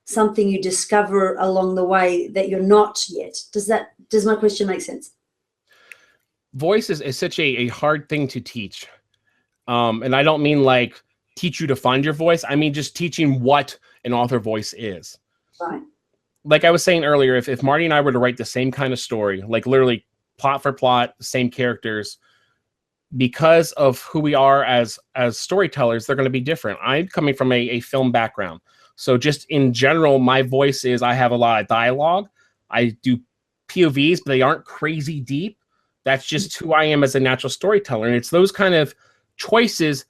something you discover along the way that you're not yet? Does my question make sense? Voice is such a hard thing to teach. And I don't mean like teach you to find your voice. I mean just teaching what an author voice is. Right. Like I was saying earlier, if Marty and I were to write the same kind of story, like literally plot for plot, same characters, because of who we are as storytellers, they're going to be different. I'm coming from a film background. So just in general, my voice is, I have a lot of dialogue. I do POVs, but they aren't crazy deep. That's just who I am as a natural storyteller. And it's those kind of choices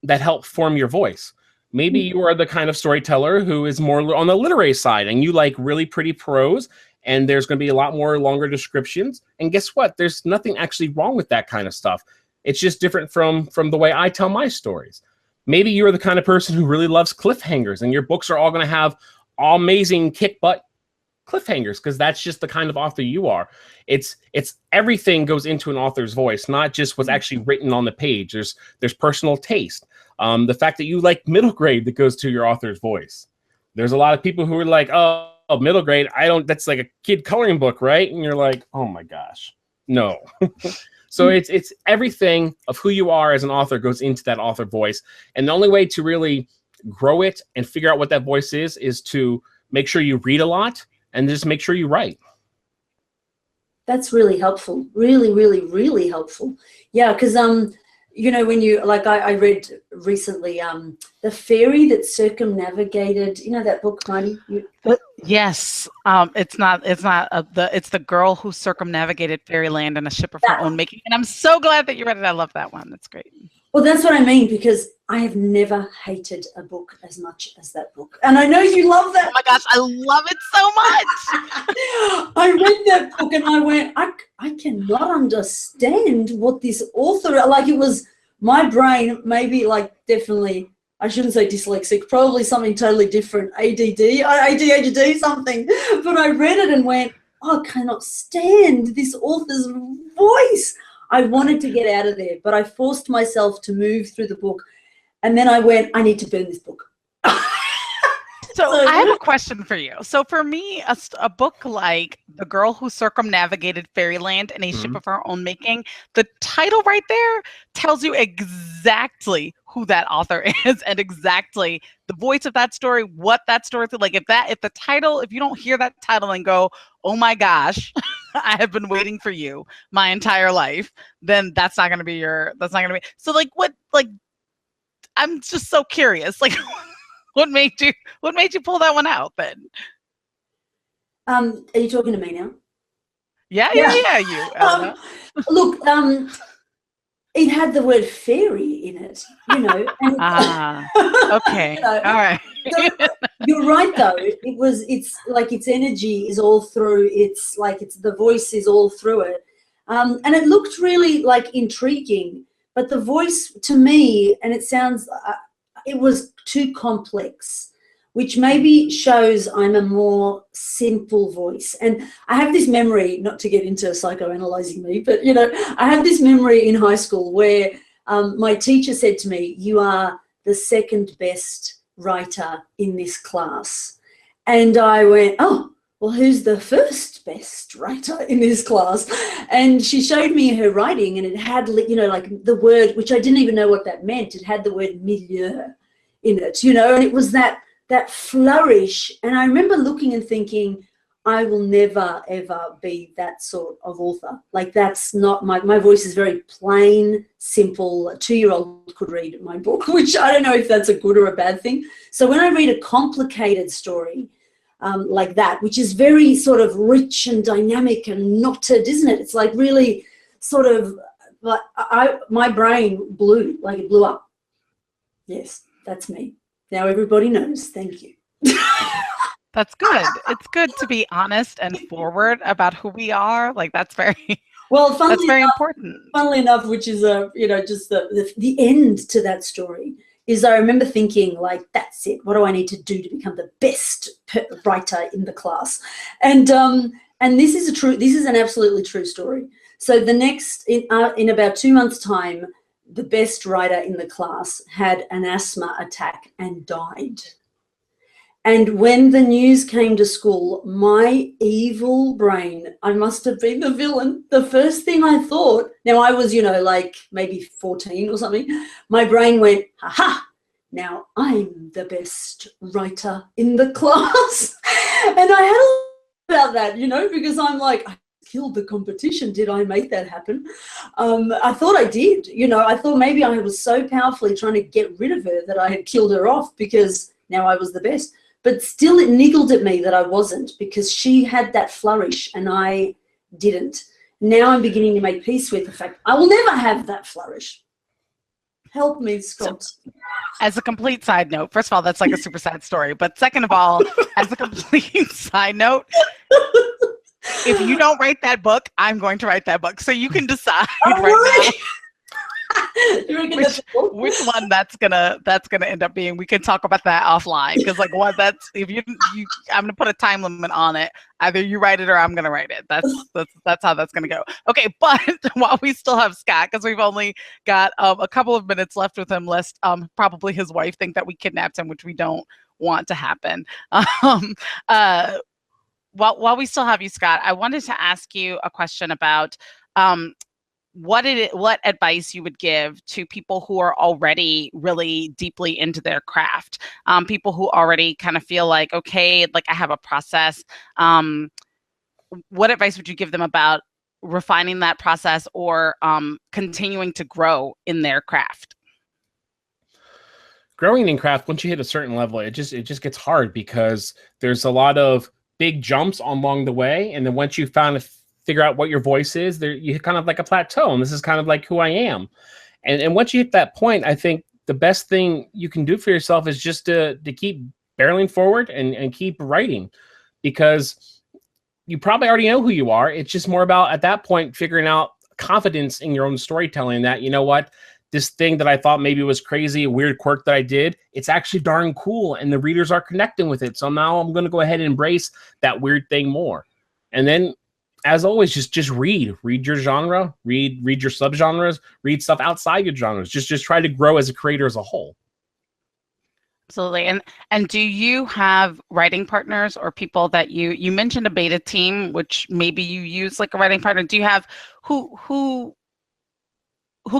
that help form your voice. Maybe you are the kind of storyteller who is more on the literary side and you like really pretty prose, and there's going to be a lot more longer descriptions. And guess what? There's nothing actually wrong with that kind of stuff. It's just different from the way I tell my stories. Maybe you're the kind of person who really loves cliffhangers, and your books are all going to have amazing kick butt cliffhangers because that's just the kind of author you are. It's everything goes into an author's voice, not just what's actually written on the page. There's personal taste. The fact that you like middle grade that goes to your author's voice. There's a lot of people who are like, oh, middle grade, that's like a kid coloring book, right? And you're like, oh my gosh, no. So it's everything of who you are as an author goes into that author voice. And the only way to really grow it and figure out what that voice is to make sure you read a lot and just make sure you write. That's really helpful. Really, really, really helpful. Yeah, because you know, when you I read recently The Fairy That Circumnavigated, you know that book, Marty? Yes. It's the girl who circumnavigated fairyland in a ship of her own making. And I'm so glad that you read it. I love that one. That's great. Well, that's what I mean, because I have never hated a book as much as that book. And I know you love that. Oh my gosh, I love it so much. I read that book and I went, I cannot understand what this author, like it was my brain, maybe like definitely, I shouldn't say dyslexic, probably something totally different, ADHD, something. But I read it and went, I cannot stand this author's voice. I wanted to get out of there, but I forced myself to move through the book. And then I went, I need to burn this book. So I have a question for you. So for me, a book like The Girl Who Circumnavigated Fairyland in a Ship of Her Own Making, the title right there tells you exactly who that author is and exactly the voice of that story, what that story is like. If you don't hear that title and go, oh my gosh, I have been waiting for you my entire life, then that's not going to be so I'm just so curious. Like, what made you pull that one out then? Are you talking to me now? Yeah. You. Look, it had the word fairy in it, you know. And, okay. All right. So, you're right, though. It's like its energy is all through. It's like the voice is all through it, and it looked really like intriguing. But the voice to me, and it sounds, it was too complex, which maybe shows I'm a more simple voice. And I have this memory, not to get into psychoanalyzing me, but, you know, I have this memory in high school where my teacher said to me, you are the second best writer in this class. And I went, oh, well, who's the first best writer in this class? And she showed me her writing, and it had, you know, like the word, which I didn't even know what that meant. It had the word milieu in it, you know, and it was that flourish. And I remember looking and thinking, I will never, ever be that sort of author. Like, that's not my voice is very plain, simple. A 2-year-old could read my book, which I don't know if that's a good or a bad thing. So when I read a complicated story, like that, which is very sort of rich and dynamic and knotted, isn't it? It's like really sort of, like, my brain blew, like it blew up. Yes, that's me. Now everybody knows. Thank you. That's good. It's good to be honest and forward about who we are. Like that's very well. That's very important. Funnily enough, which is just the end to that story is I remember thinking like, that's it. What do I need to do to become the best writer in the class? And this is an absolutely true story. So the next in about 2 months' time, the best writer in the class had an asthma attack and died. And when the news came to school, my evil brain, I must have been the villain. The first thing I thought, now I was, like maybe 14 or something, my brain went, ha, now I'm the best writer in the class. And I had a lot about that, because I'm like, I killed the competition. Did I make that happen? I thought I did. I thought maybe I was so powerfully trying to get rid of her that I had killed her off because now I was the best. But still it niggled at me that I wasn't, because she had that flourish and I didn't. Now I'm beginning to make peace with the fact I will never have that flourish. Help me, Scott. So, as a complete side note, first of all, that's like a super sad story. But second of all, as a complete side note, if you don't write that book, I'm going to write that book. So you can decide right now. Which one that's gonna end up being. We can talk about that offline, because like if you I'm gonna put a time limit on it. Either you write it or I'm gonna write it. That's how that's gonna go. Okay, but while we still have Scott, because we've only got a couple of minutes left with him, lest probably his wife think that we kidnapped him, which we don't want to happen. While we still have you, Scott, I wanted to ask you a question about what advice you would give to people who are already really deeply into their craft, people who already kind of feel like, okay, like I have a process. What advice would you give them about refining that process or continuing to grow in their craft? Growing in craft, once you hit a certain level, it just gets hard because there's a lot of big jumps along the way, and then once you figure out what your voice is, there you hit kind of like a plateau, and this is kind of like who I am. And once you hit that point, I think the best thing you can do for yourself is just to keep barreling forward and keep writing, because you probably already know who you are. It's just more about, at that point, figuring out confidence in your own storytelling, that, you know what, this thing that I thought maybe was crazy, a weird quirk that I did, it's actually darn cool, and the readers are connecting with it. So now I'm going to go ahead and embrace that weird thing more. And then, as always, just read your genre, read your subgenres, read stuff outside your genres. Just try to grow as a creator as a whole. Absolutely. And do you have writing partners or people that you mentioned a beta team, which maybe you use like a writing partner? Do you have who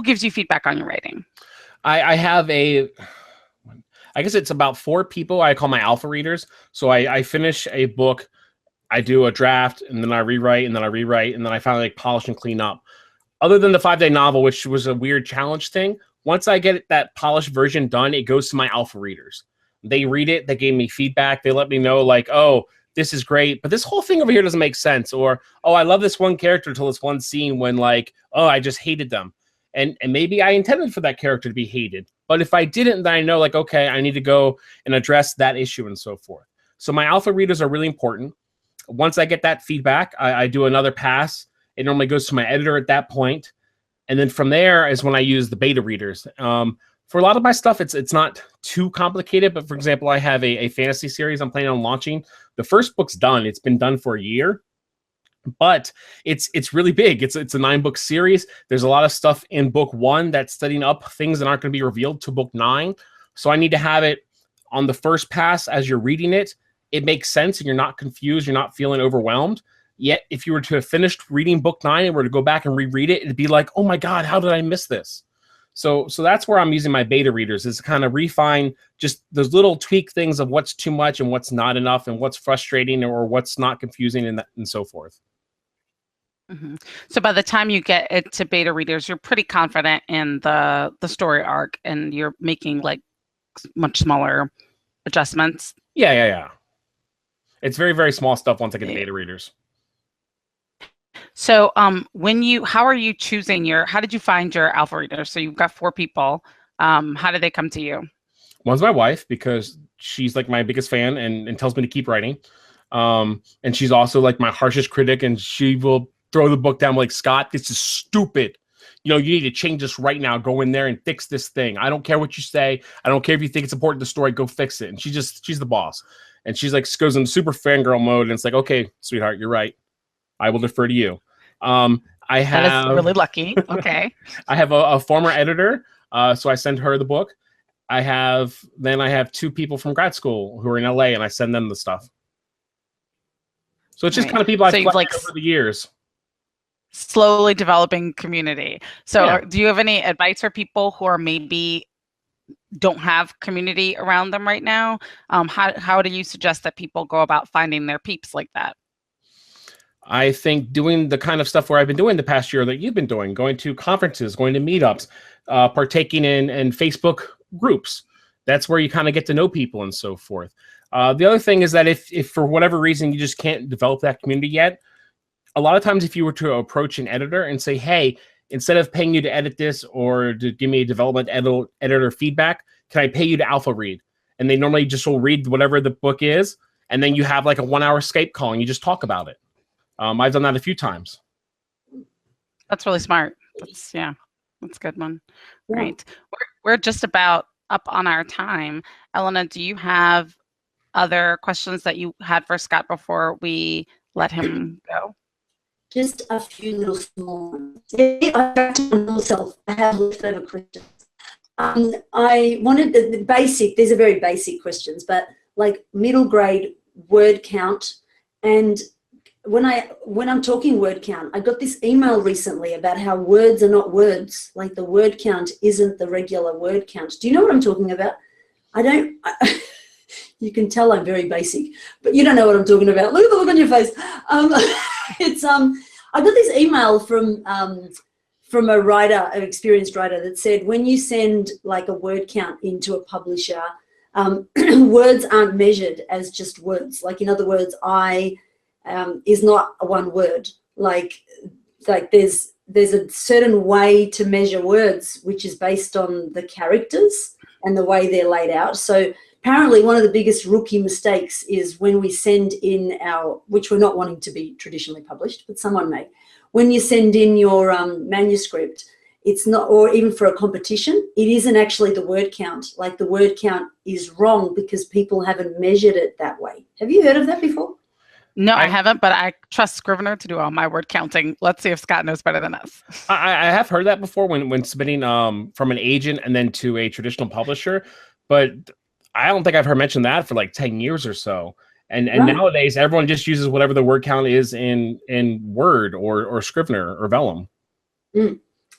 gives you feedback on your writing? I have I guess it's about 4 people I call my alpha readers. So I finish a book, I do a draft, and then I rewrite, and then I rewrite, and then I finally polish and clean up. Other than the 5-day novel, which was a weird challenge thing, once I get that polished version done, it goes to my alpha readers. They read it, they gave me feedback, they let me know like, oh, this is great, but this whole thing over here doesn't make sense, or, oh, I love this one character until this one scene when like, oh, I just hated them. And maybe I intended for that character to be hated, but if I didn't, then I know like, okay, I need to go and address that issue and so forth. So my alpha readers are really important. Once I get that feedback, I do another pass. It normally goes to my editor at that point. And then from there is when I use the beta readers. For a lot of my stuff, it's not too complicated. But for example, I have a fantasy series I'm planning on launching. The first book's done. It's been done for a year. But it's really big. It's a 9-book series. There's a lot of stuff in book 1 that's setting up things that aren't going to be revealed to book 9. So I need to have it on the first pass as you're reading it. It makes sense and you're not confused, you're not feeling overwhelmed. Yet, if you were to have finished reading book 9 and were to go back and reread it, it'd be like, oh my God, how did I miss this? So that's where I'm using my beta readers, is to kind of refine just those little tweak things of what's too much and what's not enough and what's frustrating or what's not confusing and so forth. Mm-hmm. So by the time you get it to beta readers, you're pretty confident in the story arc, and you're making like much smaller adjustments. Yeah. It's very, very small stuff once I get the beta readers. So how are you choosing how did you find your alpha readers? So you've got 4 people. How did they come to you? One's my wife, because she's like my biggest fan and tells me to keep writing. And she's also like my harshest critic, and she will throw the book down like, Scott, this is stupid. You need to change this right now. Go in there and fix this thing. I don't care what you say. I don't care if you think it's important to the story. Go fix it. And she's the boss. And she's like, goes into super fangirl mode. And it's like, okay, sweetheart, you're right. I will defer to you. That is really lucky. Okay. I have a former editor. So I send her the book. I have 2 people from grad school who are in LA, and I send them the stuff. So it's just kind of people I've collected over the years. Slowly developing community. So do you have any advice for people who are maybe don't have community around them right now? How do you suggest that people go about finding their peeps like that? I think doing the kind of stuff where I've been doing the past year that you've been doing, going to conferences, going to meetups, partaking in Facebook groups. That's where you kind of get to know people and so forth. The other thing is that if for whatever reason you just can't develop that community yet, a lot of times if you were to approach an editor and say, hey, instead of paying you to edit this or to give me a development editor feedback, can I pay you to alpha read? And they normally just will read whatever the book is, and then you have like a 1-hour Skype call and you just talk about it. I've done that a few times. That's really smart. That's a good one. Yeah. Right. We're just about up on our time. Elena, do you have other questions that you had for Scott before we let him go? Just a few little small ones. I have leftover questions. I wanted the basic, these are very basic questions, but like middle grade word count. And when I'm talking word count, I got this email recently about how words are not words. Like the word count isn't the regular word count. Do you know what I'm talking about? You can tell I'm very basic, but you don't know what I'm talking about. Look at the look on your face. I got this email from a writer, an experienced writer, that said when you send like a word count into a publisher, words aren't measured as just words. Like in other words, I is not a one word. Like there's a certain way to measure words, which is based on the characters and the way they're laid out. So apparently one of the biggest rookie mistakes is when we send in which we're not wanting to be traditionally published, but someone may, when you send in your manuscript, it's not, or even for a competition, it isn't actually the word count. Like the word count is wrong because people haven't measured it that way. Have you heard of that before? No, I haven't, but I trust Scrivener to do all my word counting. Let's see if Scott knows better than us. I have heard that before when submitting from an agent and then to a traditional publisher, but I don't think I've heard mentioned that for like 10 years or so. And right. Nowadays, everyone just uses whatever the word count is in Word or Scrivener or Vellum.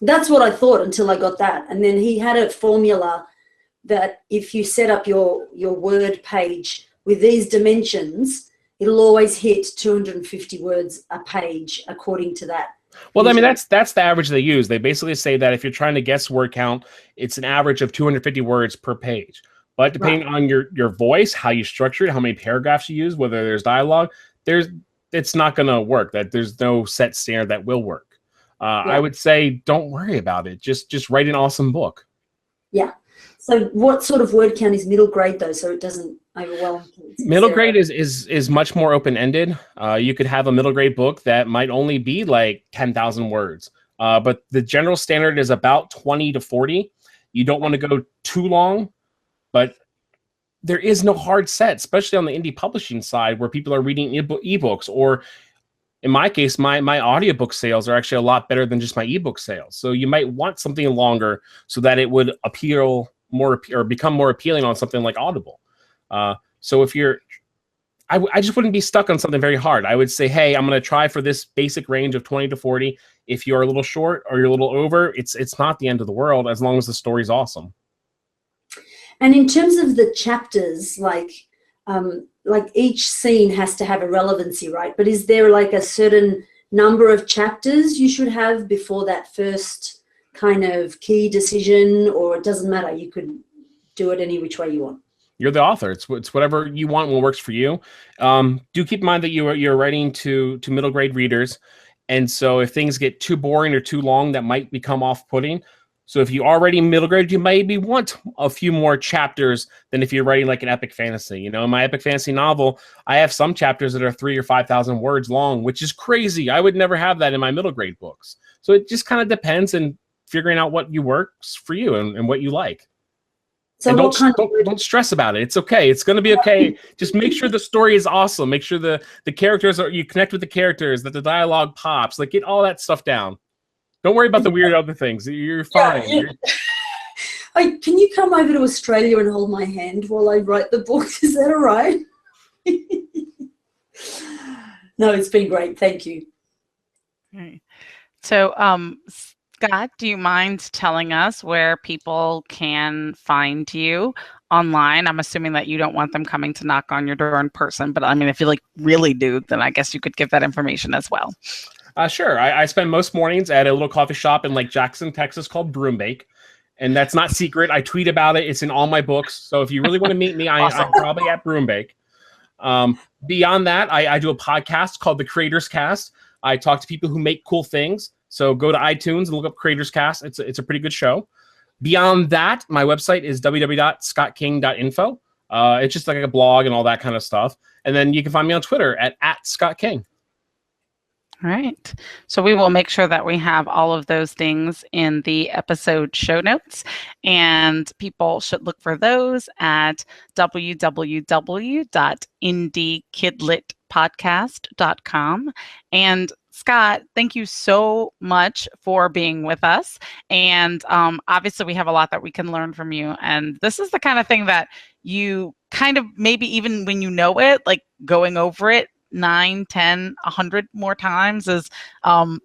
That's what I thought until I got that. And then he had a formula that if you set up your Word page with these dimensions, it'll always hit 250 words a page according to that. Well, I mean, that's the average they use. They basically say that if you're trying to guess word count, it's an average of 250 words per page. But depending on your voice, how you structure it, how many paragraphs you use, whether there's dialogue, it's not going to work. That there's no set standard that will work. I would say don't worry about it. Just write an awesome book. Yeah. So what sort of word count is middle grade though, so it doesn't overwhelm kids? Middle grade is much more open-ended. You could have a middle grade book that might only be like 10,000 words. But the general standard is about 20 to 40. You don't want to go too long, but there is no hard set, especially on the indie publishing side where people are reading ebooks, or in my case, my audiobook sales are actually a lot better than just my ebook sales. So you might want something longer so that it would appeal more or become more appealing on something like Audible. So if I just wouldn't be stuck on something very hard. I would say, hey, I'm going to try for this basic range of 20 to 40. If you're a little short or you're a little over, it's not the end of the world as long as the story's awesome. And in terms of the chapters, like each scene has to have a relevancy, right? But is there like a certain number of chapters you should have before that first kind of key decision, or it doesn't matter? You could do it any which way you want. You're the author. It's whatever you want, what works for you. Do keep in mind that you're writing to middle grade readers. And so if things get too boring or too long, that might become off-putting. So if you already middle grade, you maybe want a few more chapters than if you're writing like an epic fantasy. You know, in my epic fantasy novel, I have some chapters that are 3,000 or 5,000 words long, which is crazy. I would never have that in my middle grade books. So it just kind of depends and figuring out what works for you and what you like. So and what don't stress about it. It's okay. It's going to be okay. Just make sure the story is awesome. Make sure the characters you connect with the characters, that the dialogue pops. Like, get all that stuff down. Don't worry about the weird other things. You're fine. Yeah. Can you come over to Australia and hold my hand while I write the book? Is that all right? No, it's been great. Thank you. Right. So, Scott, do you mind telling us where people can find you online? I'm assuming that you don't want them coming to knock on your door in person, but I mean, if you really do, then I guess you could give that information as well. Sure. I spend most mornings at a little coffee shop in Lake Jackson, Texas called Broombake. And that's not secret. I tweet about it. It's in all my books. So if you really want to meet me, Awesome. I'm probably at Broombake. Beyond that, I do a podcast called The Creators Cast. I talk to people who make cool things. So go to iTunes and look up Creators Cast. It's a pretty good show. Beyond that, my website is www.scottking.info. It's just like a blog and all that kind of stuff. And then you can find me on Twitter at @ScottKing. All right. So we will make sure that we have all of those things in the episode show notes, and people should look for those at www.indiekidlitpodcast.com. And Scott, thank you so much for being with us. And obviously we have a lot that we can learn from you. And this is the kind of thing that you kind of, maybe even when you know it, like going over it 9, 10, 100 more times is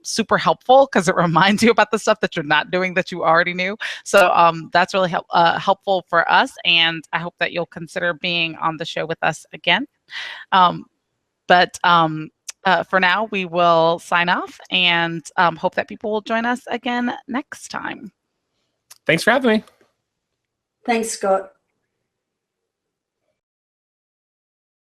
super helpful, because it reminds you about the stuff that you're not doing that you already knew. So that's really helpful for us, and I hope that you'll consider being on the show with us again. But for now, we will sign off and hope that people will join us again next time. Thanks for having me. Thanks, Scott.